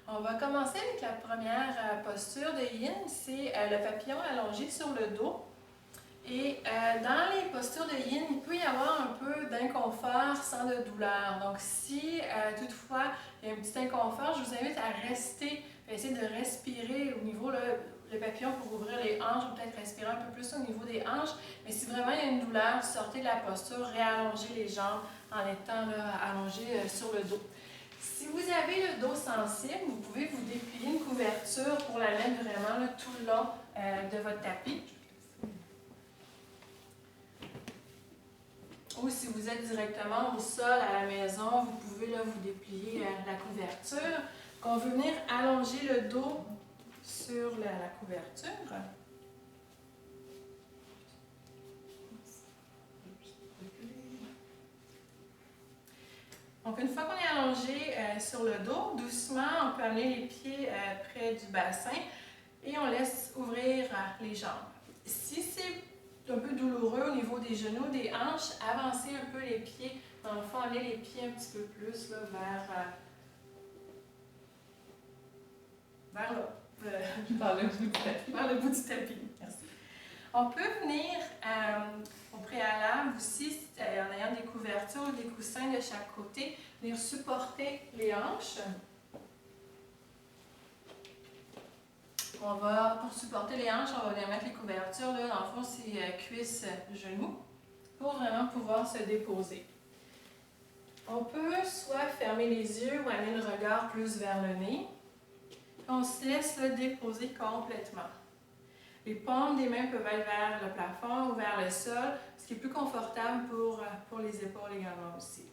On va commencer avec la première posture de yin, c'est le papillon allongé sur le dos. Et dans les postures de yin, il peut y avoir un peu d'inconfort sans de douleur. Donc si toutefois il y a un petit inconfort, je vous invite à rester, à essayer de respirer au niveau, le papillon pour ouvrir les hanches, ou peut-être respirer un peu plus au niveau des hanches. Mais si vraiment il y a une douleur, sortez de la posture, réallongez les jambes en étant allongé sur le dos. Si vous avez le dos sensible, vous pouvez vous déplier une couverture pour la mettre vraiment tout le long de votre tapis. Ou si vous êtes directement au sol à la maison, vous pouvez vous déplier la couverture. On veut venir allonger le dos sur la couverture. Donc, une fois qu'on est allongé sur le dos, doucement, on peut amener les pieds près du bassin et on laisse ouvrir les jambes. Si c'est un peu douloureux au niveau des genoux, des hanches, avancez un peu les pieds. Dans le fond, amenez les pieds un petit peu plus là, vers là. Vers le bout du tapis. Vers le bout du tapis. Merci. On peut venir au préalable aussi, en ayant des couvertures ou des coussins de chaque côté, venir supporter les hanches. Pour supporter les hanches, on va venir mettre les couvertures, là, dans le fond, c'est cuisses, genoux, pour vraiment pouvoir se déposer. On peut soit fermer les yeux ou amener le regard plus vers le nez. On se laisse déposer complètement. Les paumes des mains peuvent être vers le plafond ou vers le sol, ce qui est plus confortable pour les épaules également aussi.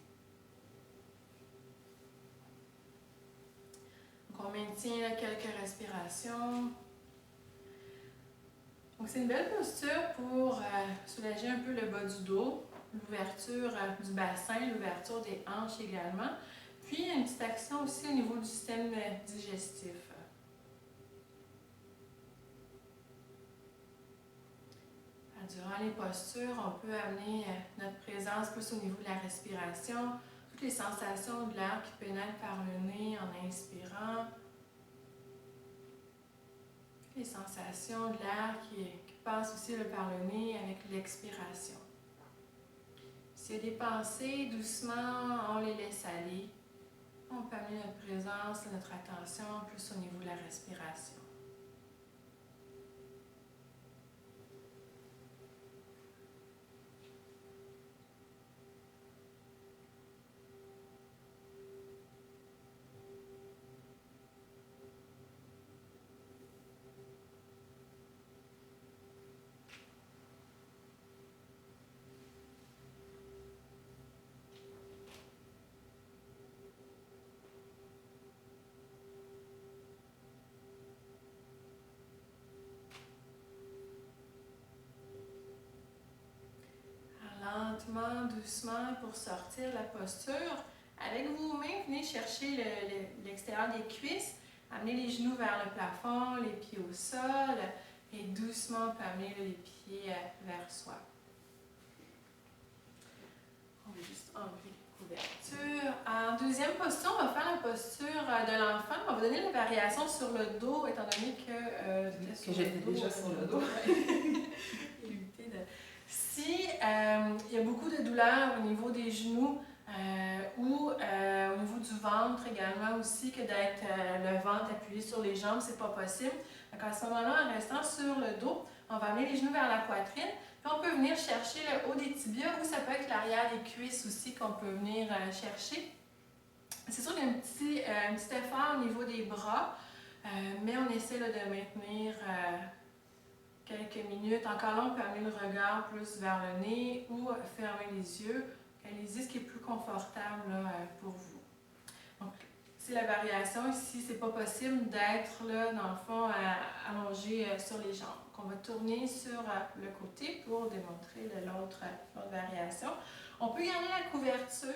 Donc on maintient quelques respirations. Donc c'est une belle posture pour soulager un peu le bas du dos, l'ouverture du bassin, l'ouverture des hanches également. Puis une petite action aussi au niveau du système digestif. Durant les postures, on peut amener notre présence plus au niveau de la respiration, toutes les sensations de l'air qui pénètrent par le nez en inspirant, les sensations de l'air qui passe aussi par le nez avec l'expiration. S'il y a des pensées, doucement, on les laisse aller. On peut amener notre présence, notre attention plus au niveau de la respiration. Lentement, doucement, pour sortir la posture. Avec vos mains, venez chercher l'extérieur des cuisses. Amenez les genoux vers le plafond, les pieds au sol. Et doucement, on peut amener les pieds vers soi. On va juste enlever les couvertures. En deuxième posture, on va faire la posture de l'enfant. On va donner la variation sur le dos, étant donné que j'étais déjà sur le dos. Si il y a beaucoup de douleur au niveau des genoux ou au niveau du ventre également aussi, que d'être le ventre appuyé sur les jambes, c'est pas possible. Donc à ce moment-là, en restant sur le dos, on va amener les genoux vers la poitrine. Puis on peut venir chercher le haut des tibias ou ça peut être l'arrière des cuisses aussi qu'on peut venir chercher. C'est sûr qu'il y a un petit effort au niveau des bras, mais on essaie de maintenir quelques minutes. Encore là, on peut amener le regard plus vers le nez ou fermer les yeux. Allez-y, ce qui est plus confortable pour vous. Donc, c'est la variation. Ici, c'est pas possible d'être là, dans le fond, allongé sur les jambes. Donc, on va tourner sur le côté pour démontrer l'autre variation. On peut garder la couverture.